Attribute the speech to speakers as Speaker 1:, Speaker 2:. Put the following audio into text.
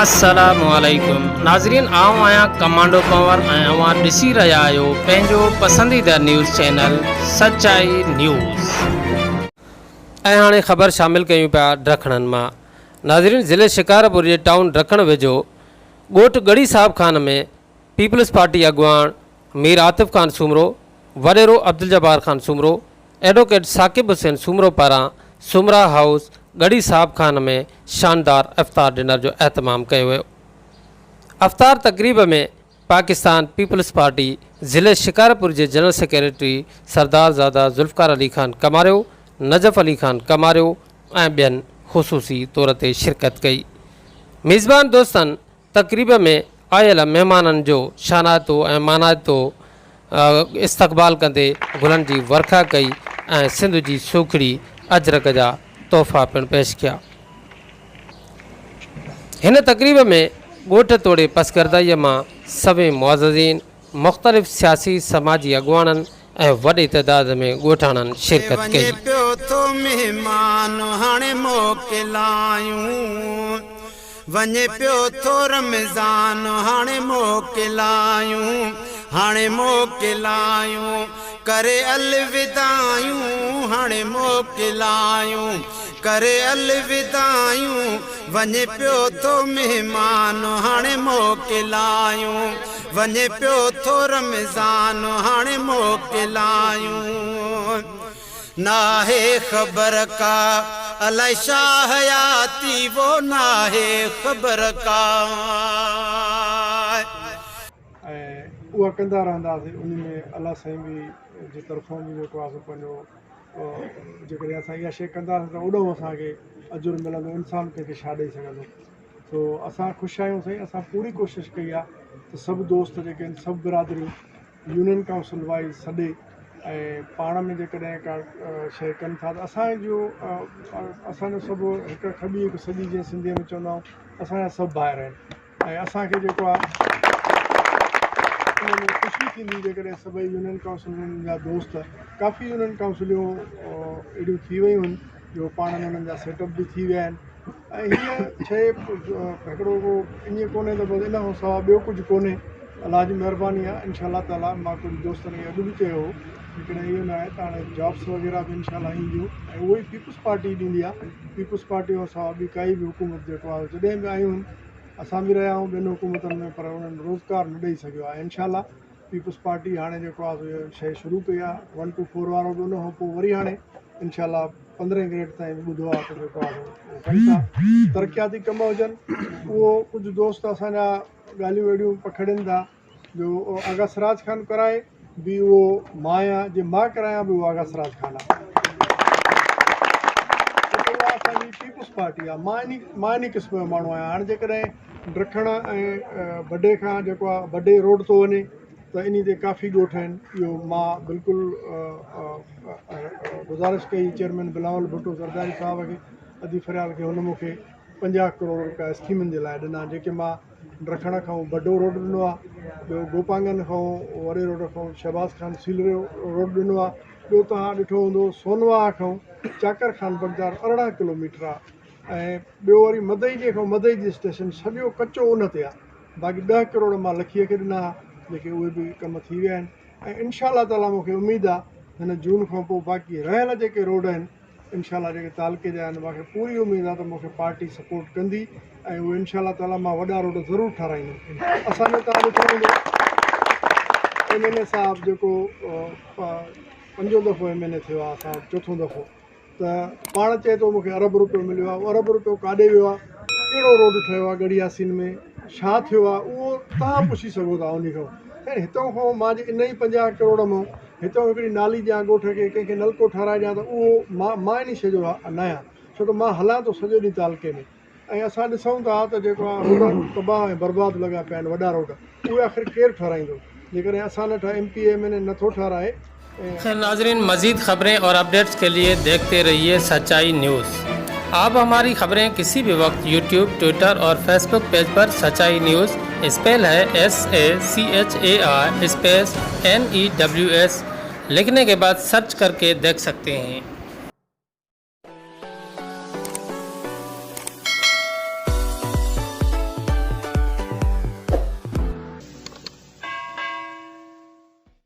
Speaker 1: अस्सलामुअलैकुम नाज़रीन, आऊं आहियां कमांडो कंवर ऐं अवां ॾिसी रहिया आहियो पंहिंजो पसंदीदा न्यूज़ चैनल सचाई न्यूज़। ऐं हाणे ख़बर शामिल कयूं पिया ॾखणनि मां। नाज़रीन, ज़िले शिकारपुर जे टाउन ॾखण वेझो ॻोठ गढ़ी साहब खान में पीपल्स पार्टी अॻुवाण मीर आतिफ़ ख़ान सूमरो, वॾेरो अब्दुल जब्बार ख़ान सूमरो, एडवोकेट साकिब हुसैन सूमरो पारां सुमरा हाउस गढ़ी साहब खान में शानदार इफ्तार डिनर जो अहतमाम कयो वियो। इफ्तार तक़रीब में पाकिस्तान पीपल्स पार्टी ज़िले शिकारपुर जे जनरल सेक्रेटरी सरदारज़ादा ज़ुल्फ़कार अली ख़ान कमारियो, नजफ़ अली ख़ान कमारियो ऐं ॿियनि ख़ुसूसी तौर ते शिरकत कई। मेज़बान दोस्तनि तक़रीब में आयल महिमाननि जो शानातो ऐं मानातो इस्तक़बाल कंदे गुलनि जी वर्खा कई ऐं सिंध जी सूखड़ी अजरक जा तोहफ़ा पिणु पेश कया। हिन तक़रीब में ॻोठ तोड़े पसकरदाईअ मां सभई मुअज़्ज़िज़ीन, मुख़्तलिफ़ सियासी समाजी अॻुवाननि ऐं वॾे तइदाद में ॻोठाणनि शिरकत कई।
Speaker 2: वञे पियो थो रमज़ान हाणे मोकिलायूं, हाणे मोकिलायूं करे अलविदायूं, हाणे मोकिलायूं करे अलविदायूं। वञे पियो थो महिमान हाणे मोकिलायूं, वञे पियो थो रमज़ान हाणे मोकिलायूं। नाहे ख़बर का अलाए छा हयाती वो नाहे ख़बर का।
Speaker 3: उहा कंदा रहंदासीं, उन में अलाह साईं बि जे तरफ़ां बि जेको आहे पंहिंजो जेकॾहिं असां इहा शइ कंदासीं त ओॾो असांखे अजुर मिलंदो, इंसान कंहिंखे छा ॾेई सघंदो। सो असां ख़ुशि आहियूं साईं। असां पूरी कोशिशि कई आहे त सभु दोस्त जेके आहिनि, सभु बिरादरियूं यूनियन काउंसिल वाइज़ सॾे ऐं पाण में जेकॾहिं का शइ कनि था त असांजो सभु हिकु खॿी हिकु सॼी, जीअं सिंधीअ में चवंदा आहियूं, असांजा सभु ॿाहिरि आहिनि। ऐं असांखे जेको आहे उनमें ख़ुशी थींदी जेकॾहिं सभई यूनियन काउंसिलुनि जा दोस्त, काफ़ी यूनियन काउंसिलियूं अहिड़ियूं थी वियूं आहिनि जो पाण में उन्हनि जा सेटअप बि थी विया आहिनि। ऐं हीअ शइ हिकिड़ो ईअं कोन्हे त बसि इन खां सवाइ ॿियो कुझु कोन्हे। अलाह जी महिरबानी आहे। इनशाला ताला मां कुझु दोस्तनि खे अॼु बि चयो हो, लेकिन इहो न आहे त हाणे जॉब्स वग़ैरह बि इनशाला ईंदियूं ऐं उहो ई पीपल्स पार्टी ॾींदी आहे। पीपल्स पार्टी खां सवाइ ॿी काई बि हुकूमत जेको आहे जॾहिं बि आयूं आहिनि, असां बि रहिया आहियूं ॿियनि हुकूमतुनि में, पर उन्हनि रोज़गार न ॾेई सघियो आहे। इनशाला पीपल्स पार्टी हाणे जेको आहे इहा शइ शुरू कई आहे 1 to 4 वारो बि, उन खां पोइ वरी हाणे इनशाला 15 ग्रेड ताईं ॿुधो आहे त जेको आहे कनि था। तरक़ियाती कम हुजनि, उहो कुझु दोस्त असांजा ॻाल्हियूं अहिड़ियूं पखड़नि था जो आगा सिराज ख़ान कराए बि उहो मां आहियां, जे मां करायां बि उहो आगा सिराज ख़ान आहे। उहा असांजी पीपल्स पार्टी आहे। मां इन क़िस्म जो माण्हू आहियां। हाणे जेकॾहिं ॾखण ऐं बडे खां जेको आहे बडे रोड थो वञे त इन ते काफ़ी ॻोठ आहिनि। इहो मां बिल्कुलु गुज़ारिश कई चेयरमैन बिलावल भुट्टो ज़रदारी साहब खे, अदी फ़रियाल खे, हुन मूंखे 50 करोड़ रुपया स्कीमनि जे लाइ ॾिना, जेके मां ॾखण खां बडो रोड ॾिनो आहे, ॿियो गोपांगन खां वॾे रोड खां शहबाज़ ख़ान सीलरे रोड ॾिनो आहे, ॿियो तव्हां ॾिठो हूंदो सोनवा खां चाकर खान बगदार 18 किलोमीटर आहे, ऐं ॿियो वरी मदई जे खां मदई जी स्टेशन सॼो कचो उन ते आहे। बाक़ी 10 करोड़ मां लखीअ खे ॾिना, जेके उहे बि कम थी विया आहिनि। ऐं इनशाला ताला मूंखे उमेदु आहे हिन जून खां पोइ बाक़ी रहियल जेके रोड आहिनि इनशाला जेके तालुके जा आहिनि, मूंखे पूरी उमेदु आहे त मूंखे पार्टी सपोर्ट कंदी ऐं उहे इनशाला ताला मां वॾा रोड ज़रूरु ठाराईंदुमि। असांजो तव्हां ॾिठो हूंदो MNA साहिबु जेको 5 दफ़ो MNA थियो आहे, असां 4थों दफ़ो, त पाण चए थो मूंखे अरब रुपयो मिलियो आहे। अरब रुपयो काॾे वियो आहे, कहिड़ो रोड ठहियो आहे गढ़ी यासीन में, छा थियो आहे, उहो तव्हां पुछी सघो था उन खां। ऐं हितां खां मां जे इन ई 50 करोड़ मां हितां हिकिड़ी नाली ॾियां ॻोठ खे, कंहिंखे नलको ठाराए ॾियां, त उहो मां इन शइ जो न आहियां, छो त मां हलां थो सॼो ॾींहुं तालुके में। ऐं असां ॾिसूं था त जेको आहे रोड तबाह ऐं बर्बादु लॻा पिया आहिनि, वॾा रोड, उहे आख़िर केरु ठाराईंदो जेकॾहिं असां न MP MNA नथो ठाराए।
Speaker 1: नाज़रीन, मज़ीद खबरें और अपडेट्स के लिए देखते रहिए सच्चाई न्यूज़। आप हमारी खबरें किसी भी वक्त YouTube, ट्विटर और फेसबुक पेज पर सच्चाई न्यूज़ स्पेल है SACHAI स्पेस NEWS लिखने के बाद सर्च करके देख सकते हैं।